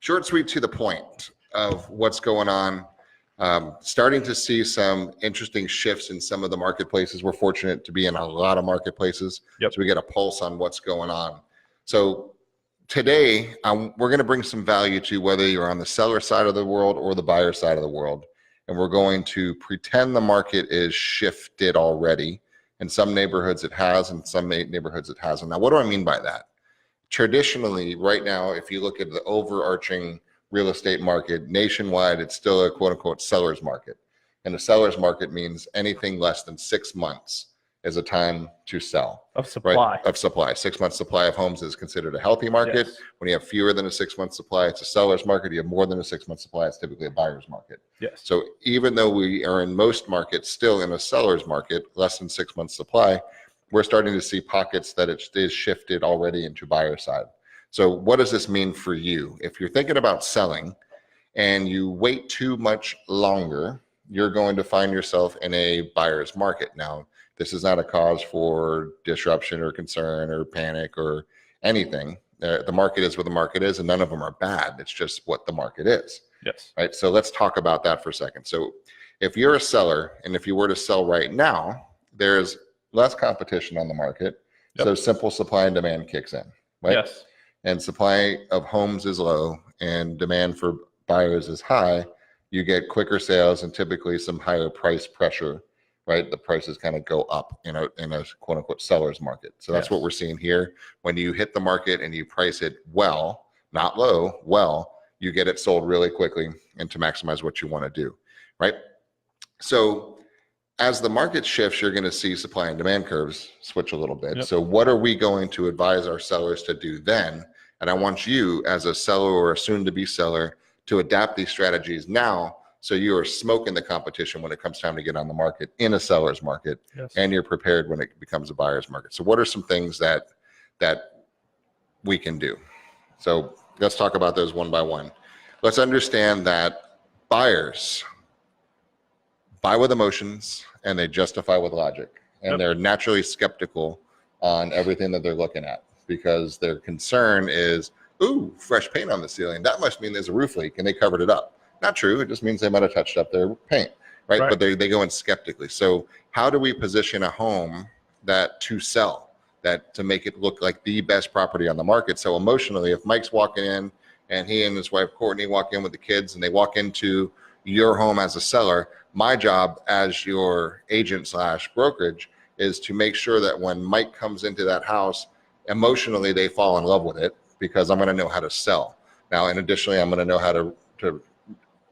Short, sweet, to the point of what's going on. Starting to see some interesting shifts in some of the marketplaces. We're fortunate to be in a lot of marketplaces, so we get a pulse on what's going on. So today, we're going to bring some value to whether you're on the seller side of the world or the buyer side of the world. And we're going to pretend the market is shifted already. In some neighborhoods it has, in some neighborhoods it hasn't. Now, what do I mean by that? Traditionally, right now, if you look at the overarching real estate market nationwide, it's still a quote unquote seller's market. And a seller's market means anything less than 6 months is a time to sell. Of supply. Right? Of supply. 6 months supply of homes is considered a healthy market. Yes. When you have fewer than a 6 month supply, it's a seller's market. You have more than a 6 month supply, it's typically a buyer's market. Yes. So even though we are in most markets still in a seller's market, less than 6 months supply, we're starting to see pockets that it is shifted already into buyer side. So what does this mean for you? If you're thinking about selling and you wait too much longer, you're going to find yourself in a buyer's market. Now, this is not a cause for disruption or concern or panic or anything. The market is what the market is, and none of them are bad. It's just what the market is. Yes. Right. So let's talk about that for a second. So if you're a seller and if you were to sell right now, there's less competition on the market. So simple supply and demand kicks in. Right. Yes. And supply of homes is low and demand for buyers is high. You get quicker sales and typically some higher price pressure, right? The prices kind of go up in a quote unquote seller's market. So that's what we're seeing here. When you hit the market and you price it well, not low, well, you get it sold really quickly and to maximize what you want to do, right? So as the market shifts, you're going to see supply and demand curves switch a little bit. So what are we going to advise our sellers to do then? And I want you as a seller or a soon to be seller to adapt these strategies now, so you are smoking the competition when it comes time to get on the market in a seller's market, and you're prepared when it becomes a buyer's market. So what are some things that we can do? So let's talk about those one by one. Let's understand that buyers buy with emotions and they justify with logic, and they're naturally skeptical on everything that they're looking at because their concern is, ooh, fresh paint on the ceiling. That must mean there's a roof leak and they covered it up. Not true. It just means they might have touched up their paint, right? But they go in skeptically. So how do we position a home that to sell, that to make it look like the best property on the market? So emotionally, if Mike's walking in and he and his wife Courtney walk in with the kids and they walk into your home as a seller, my job as your agent / brokerage is to make sure that when Mike comes into that house, emotionally they fall in love with it, because I'm going to know how to sell. Now, and additionally, I'm going to know how to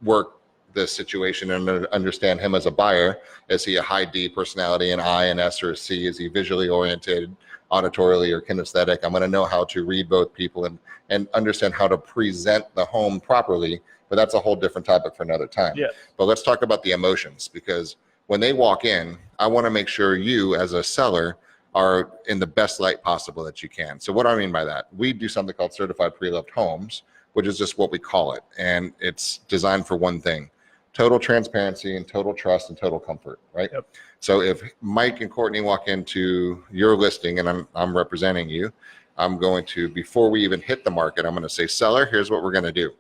work this situation and understand him as a buyer. Is he a high D personality, an I, an S, or a C? Is he visually oriented, auditorily, or kinesthetic? I'm going to know how to read both people and understand how to present the home properly. But that's a whole different topic for another time. But let's talk about the emotions, because when they walk in, I want to make sure you as a seller are in the best light possible that you can. So what do I mean by that? We do something called certified pre-loved homes, which is just what we call it. And it's designed for one thing: total transparency and total trust and total comfort, right? So if Mike and Courtney walk into your listing and I'm representing you, I'm going to, before we even hit the market, I'm going to say, seller, here's what we're going to do.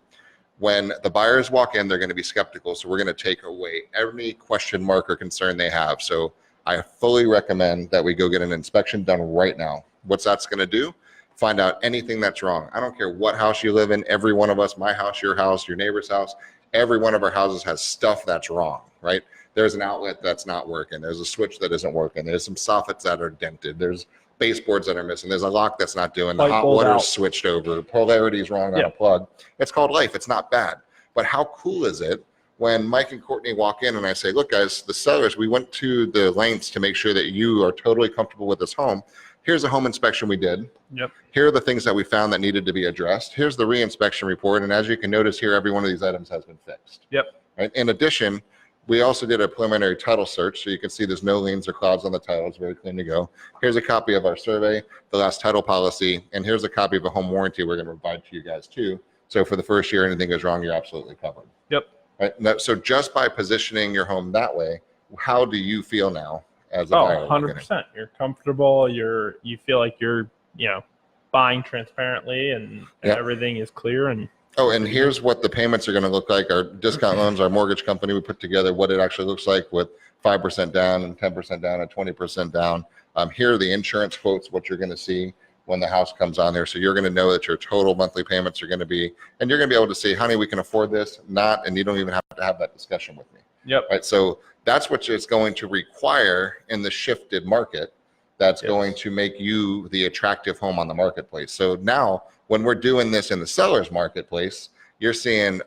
When the buyers walk in, they're going to be skeptical. So we're going to take away any question mark or concern they have. So I fully recommend that we go get an inspection done right now. What's that's going to do? Find out anything that's wrong. I don't care what house you live in. Every one of us, my house, your neighbor's house, every one of our houses has stuff that's wrong, right? There's an outlet that's not working. There's a switch that isn't working. There's some soffits that are dented. There's baseboards that are missing. There's a lock that's not doing. The hot water's switched over. Polarity is wrong on a plug. It's called life. It's not bad. But how cool is it when Mike and Courtney walk in and I say, look, guys, the sellers, we went to the lengths to make sure that you are totally comfortable with this home. Here's a home inspection we did. Here are the things that we found that needed to be addressed. Here's the re-inspection report. And as you can notice here, every one of these items has been fixed. Right? In addition, we also did a preliminary title search, so you can see there's no liens or clouds on the title. It's very clean to go. Here's a copy of our survey, the last title policy, and here's a copy of a home warranty we're going to provide to you guys too. So for the first year, anything goes wrong, you're absolutely covered. Right? Now, so just by positioning your home that way, how do you feel now as a buyer? 100%. You're comfortable. You feel like you're buying transparently and everything is clear. And Oh, and here's what the payments are going to look like. Our discount loans, our mortgage company, we put together what it actually looks like with 5% down and 10% down and 20% down. Here are the insurance quotes, what you're going to see when the house comes on there. So you're going to know that your total monthly payments are going to be, and you're going to be able to say, honey, we can afford this, not, and you don't even have to have that discussion with me. Yep. Right. So that's what it's going to require in the shifted market. That's going to make you the attractive home on the marketplace. So now when we're doing this in the seller's marketplace, you're seeing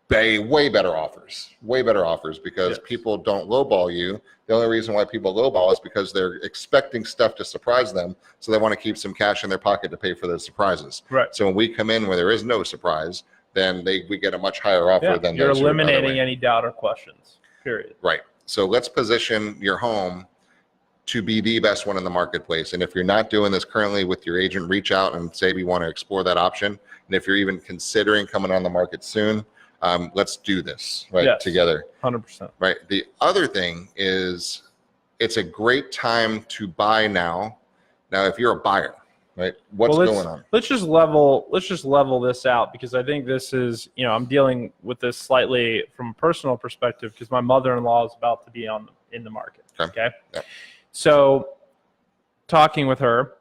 way better offers because people don't lowball you. The only reason why people lowball is because they're expecting stuff to surprise them. So they want to keep some cash in their pocket to pay for those surprises. Right. So when we come in where there is no surprise, then we get a much higher offer than you're those who are eliminating any doubt or questions, period. Right. So let's position your home to be the best one in the marketplace. And if you're not doing this currently with your agent, reach out and say we want to explore that option. And if you're even considering coming on the market soon, let's do this together. 100%. Right. The other thing is it's a great time to buy now. Now, if you're a buyer, right, what's going on? Let's just level this out, because I think this is, I'm dealing with this slightly from a personal perspective because my mother-in-law is about to be in the market. Okay. Yeah. So talking with her,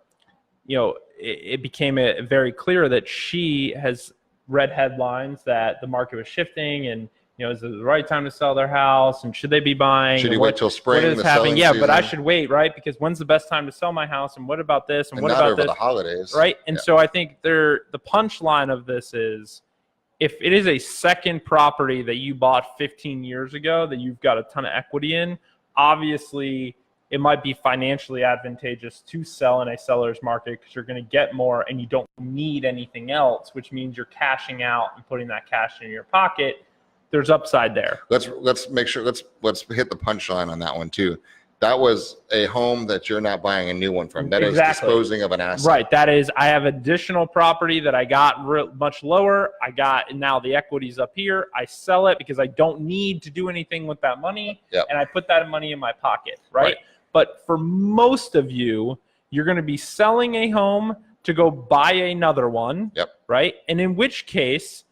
it became very clear that she has read headlines that the market was shifting and, is it the right time to sell their house and should they be buying? Should you wait till spring? What is happening? Yeah, but I should wait, right? Because when's the best time to sell my house? And what about this? And what not about over this? the holidays, right? And so I think the punchline of this is, if it is a second property that you bought 15 years ago that you've got a ton of equity in, obviously it might be financially advantageous to sell in a seller's market because you're going to get more and you don't need anything else, which means you're cashing out and putting that cash in your pocket. There's upside there. Let's make sure, let's hit the punchline on that one too. That was a home that you're not buying a new one from. That is disposing of an asset. Right. That is, I have additional property that I got much lower. And now the equity's up here. I sell it because I don't need to do anything with that money. Yep. And I put that money in my pocket. Right. But for most of you, you're going to be selling a home to go buy another one. Yep. Right. And in which case,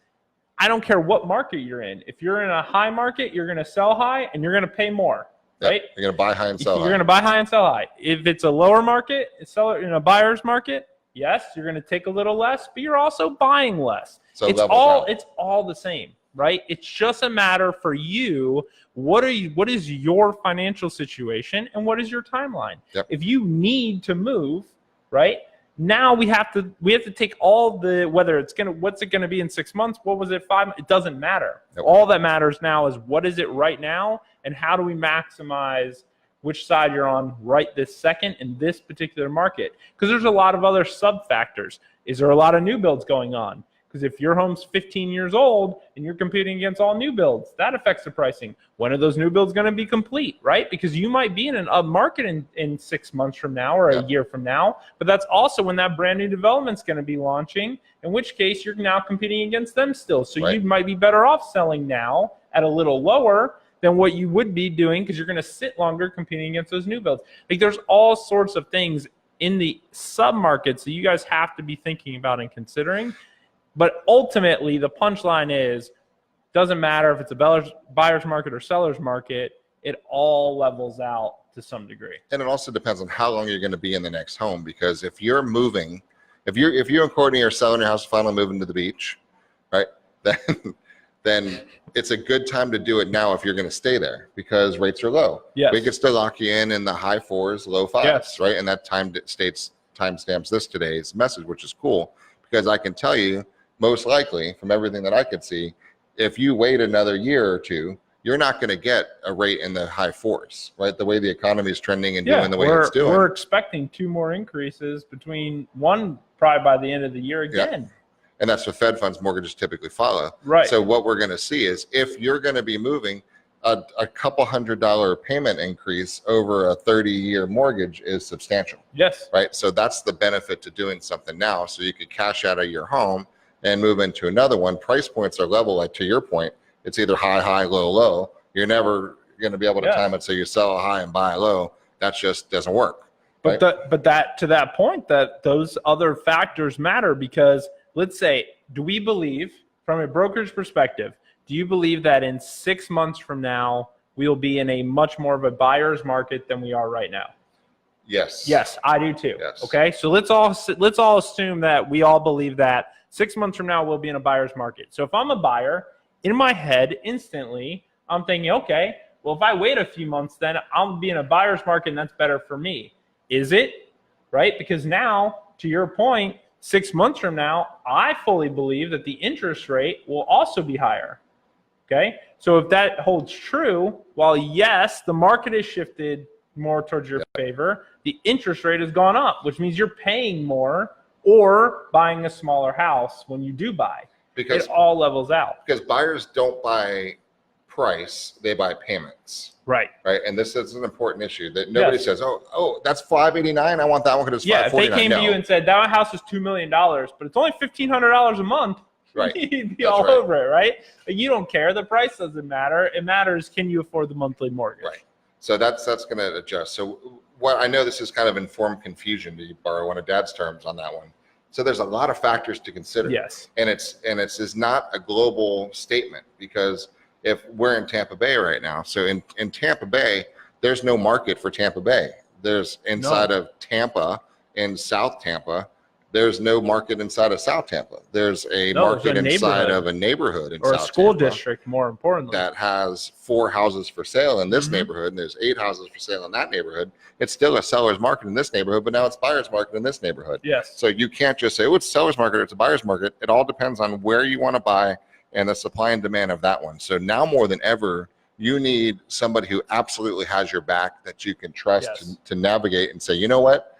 I don't care what market you're in. If you're in a high market, you're going to sell high and you're going to pay more. Right? You're going to buy high and sell high. You're going to buy high and sell high. If it's a lower market, in a buyer's market, yes, you're going to take a little less, but you're also buying less. So it's all the same, right? It's just a matter for you. What is your financial situation and what is your timeline? Yep. If you need to move, right? Now we have to take all the, what's it going to be in 6 months? What was it, 5? It doesn't matter. Nope. All that matters now is what is it right now and how do we maximize which side you're on right this second in this particular market? Because there's a lot of other sub factors. Is there a lot of new builds going on? Because if your home's 15 years old and you're competing against all new builds, that affects the pricing. When are those new builds going to be complete, right? Because you might be in an up market in 6 months from now or a year from now, but that's also when that brand new development's going to be launching, in which case you're now competing against them still. So you might be better off selling now at a little lower than what you would be doing because you're going to sit longer competing against those new builds. Like, there's all sorts of things in the sub-markets that you guys have to be thinking about and considering. But ultimately, the punchline is, doesn't matter if it's a buyer's market or seller's market, it all levels out to some degree. And it also depends on how long you're going to be in the next home, because if you're moving, if you and Courtney are selling your house, finally moving to the beach, right, then it's a good time to do it now if you're going to stay there because rates are low. Yes. We could still lock you in the high 4s, low 5s, right? And that timestamps this today's message, which is cool because I can tell you, most likely, from everything that I could see, if you wait another year or two, you're not going to get a rate in the high 4s, right? The way the economy is trending and doing the way it's doing. We're expecting 2 more increases, between one probably by the end of the year again. Yeah. And that's what Fed funds mortgages typically follow. Right. So what we're going to see is if you're going to be moving, a couple $100 payment increase over a 30-year mortgage is substantial. Yes. Right. So that's the benefit to doing something now. So you could cash out of your home and move into another one. Price points are level, like to your point, it's either high, low, low. You're never going to be able to time it so you sell high and buy low. That just doesn't work. But right? that to that point, that those other factors matter, because let's say, do we believe, from a brokerage perspective, do you believe that in 6 months from now, we'll be in a much more of a buyer's market than we are right now? Yes. Yes, I do too. Yes. Okay, so let's all assume that we all believe that 6 months from now we'll be in a buyer's market. So if I'm a buyer, in my head, instantly, I'm thinking, okay, well, if I wait a few months, then I'll be in a buyer's market, and that's better for me. Is it? Right? Because now, to your point, 6 months from now, I fully believe that the interest rate will also be higher. Okay, so if that holds true, while yes, the market has shifted more towards your favor, the interest rate has gone up, which means you're paying more or buying a smaller house when you do buy. Because it all levels out. Because buyers don't buy price, they buy payments. Right. Right. And this is an important issue that nobody says, oh, that's $589. I want that one because it's $549. If they came to you and said that house is $2 million, but it's only $1,500 a month, right, you'd be all over it, right? But you don't care. The price doesn't matter. It matters, can you afford the monthly mortgage? Right. So that's going to adjust. So what I know, this is kind of informed confusion, to borrow one of Dad's terms on that one. So there's a lot of factors to consider. Yes. And it's is not a global statement, because if we're in Tampa Bay right now, so in Tampa Bay, there's no market for Tampa Bay. There's inside of Tampa, in South Tampa, there's no market inside of South Tampa. There's a market inside of a neighborhood in or South a school Tampa district, more importantly, that has 4 houses for sale in this neighborhood, and there's 8 houses for sale in that neighborhood. It's still a seller's market in this neighborhood, but now it's buyer's market in this neighborhood. Yes. So you can't just say, oh, it's seller's market or it's a buyer's market. It all depends on where you want to buy and the supply and demand of that one. So now more than ever, you need somebody who absolutely has your back, that you can trust to navigate and say, you know what,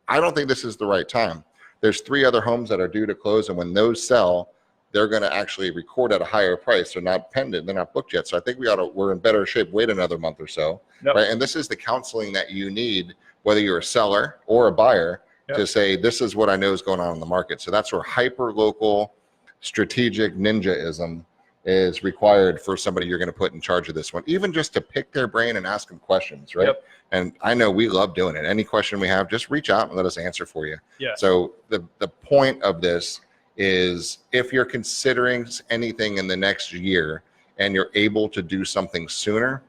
I don't think this is the right time. There's 3 other homes that are due to close, and when those sell, they're going to actually record at a higher price. They're not pending, they're not booked yet. So I think we're in better shape. Wait another month or so, right? And this is the counseling that you need, whether you're a seller or a buyer, to say, this is what I know is going on in the market. So that's where hyper local strategic ninjaism is required for somebody you're going to put in charge of this one, even just to pick their brain and ask them questions, right? And I know we love doing it. Any question we have, just reach out and let us answer for you. So the point of this is, if you're considering anything in the next year and you're able to do something sooner,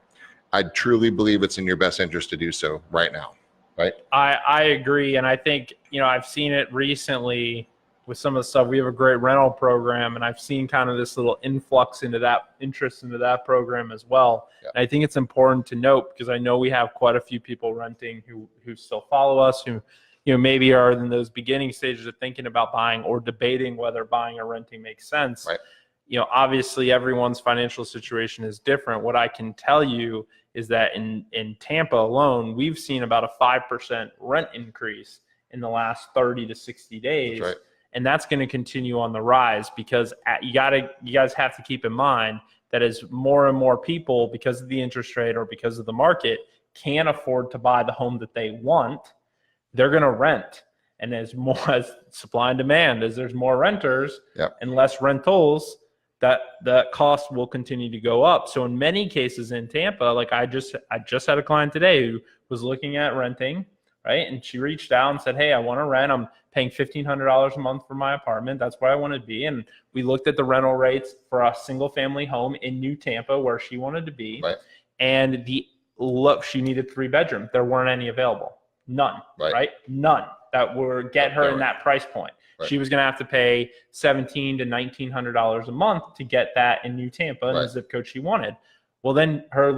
I truly believe it's in your best interest to do so right now, right? I agree. And I think, I've seen it recently with some of the stuff. We have a great rental program, and I've seen kind of this little influx into that interest into that program as well. And I think it's important to note, because I know we have quite a few people renting who still follow us, who maybe are in those beginning stages of thinking about buying or debating whether buying or renting makes sense. Right. Obviously everyone's financial situation is different. What I can tell you is that in Tampa alone, we've seen about a 5% rent increase in the last 30 to 60 days. That's right. And that's going to continue on the rise, because you guys have to keep in mind that as more and more people, because of the interest rate or because of the market, can't afford to buy the home that they want, they're going to rent. And as supply and demand, as there's more renters and less rentals, that cost will continue to go up. So in many cases in Tampa, like I just had a client today who was looking at renting, right? And she reached out and said, hey, I want to rent. I'm paying $1,500 a month for my apartment. That's where I want to be. And we looked at the rental rates for a single family home in New Tampa, where she wanted to be. Right. And she needed 3 bedrooms. There weren't any available. None. Right? None that would get her in that price point. Right. She was going to have to pay $1,700 to $1,900 a month to get that in New Tampa in the zip code she wanted. Well, then her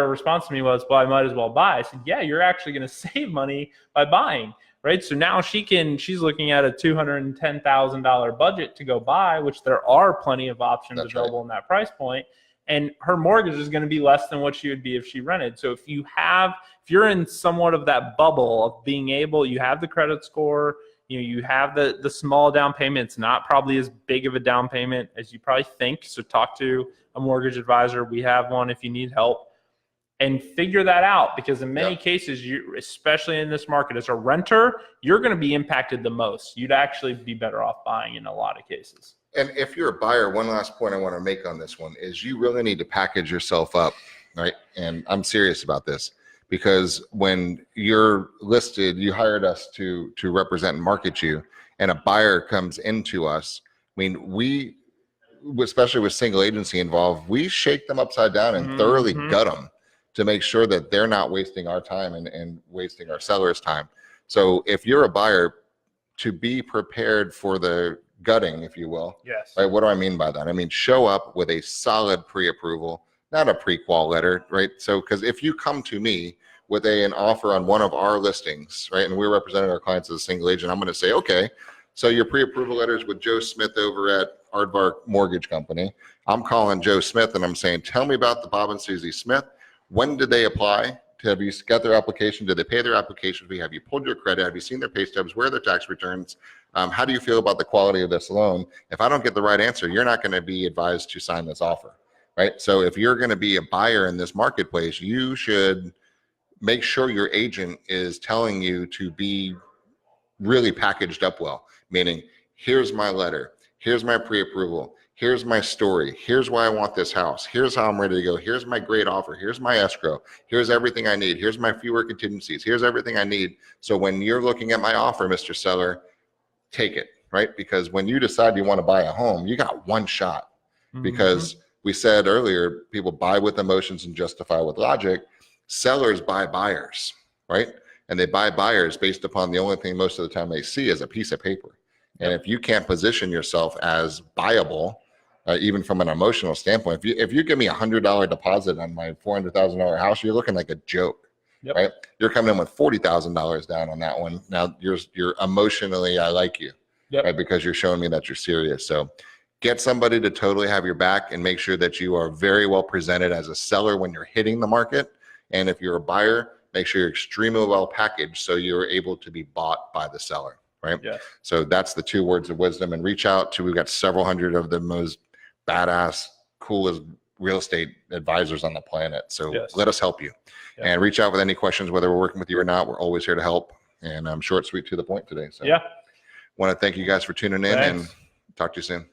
response to me was, well, I might as well buy. I said, yeah, you're actually going to save money by buying, right? So now she's looking at a $210,000 budget to go buy, which there are plenty of options available in that price point. And her mortgage is going to be less than what she would be if she rented. So if you're in somewhat of that bubble of being able, you have the credit score, you have the small down payment. It's not probably as big of a down payment as you probably think. So talk to a mortgage advisor. We have one if you need help, and figure that out, because in many cases, especially in this market as a renter, you're going to be impacted the most. You'd actually be better off buying in a lot of cases. And if you're a buyer, one last point I want to make on this one is, you really need to package yourself up, right? And I'm serious about this, because when you're listed, you hired us to represent and market you. and a buyer comes into us, I mean, we, especially with single agency involved, we shake them upside down and thoroughly gut them to make sure that they're not wasting our time and wasting our sellers' time. So if you're a buyer, to be prepared for the gutting, if you will. Yes. Right. What do I mean by that? I mean, show up with a solid pre-approval, not a pre-qual letter, right? So, because if you come to me with an offer on one of our listings, right, and we're representing our clients as a single agent, I'm going to say, okay, so your pre-approval letters with Joe Smith over at Aardvark Mortgage Company. I'm calling Joe Smith and I'm saying, tell me about the Bob and Susie Smith. When did they apply? Have you got their application? Did they pay their application fee? Have you pulled your credit? Have you seen their pay stubs? Where are their tax returns? How do you feel about the quality of this loan? If I don't get the right answer, you're not going to be advised to sign this offer, right? So if you're going to be a buyer in this marketplace, you should make sure your agent is telling you to be really packaged up well, meaning here's my letter, here's my pre-approval, here's my story, here's why I want this house, here's how I'm ready to go, here's my great offer, here's my escrow, here's everything I need, here's my fewer contingencies, here's everything I need. So when you're looking at my offer, Mr. Seller, take it, right? Because when you decide you want to buy a home, you got one shot. Because we said earlier, people buy with emotions and justify with logic. Sellers buy buyers, right? And they buy buyers based upon the only thing most of the time they see is a piece of paper. And if you can't position yourself as buyable, even from an emotional standpoint, if you give me $100 deposit on my $400,000 house, you're looking like a joke, right? You're coming in with $40,000 down on that one. Now you're emotionally, I like you, right? Because you're showing me that you're serious. So get somebody to totally have your back and make sure that you are very well presented as a seller when you're hitting the market. And if you're a buyer, make sure you're extremely well packaged so you're able to be bought by the seller, right? So that's the 2 words of wisdom. And reach out to, we've got several hundred of the most badass, coolest real estate advisors on the planet. So let us help you. And reach out with any questions, whether we're working with you or not. We're always here to help. And I'm short, sweet, to the point today. So want to thank you guys for tuning in and talk to you soon.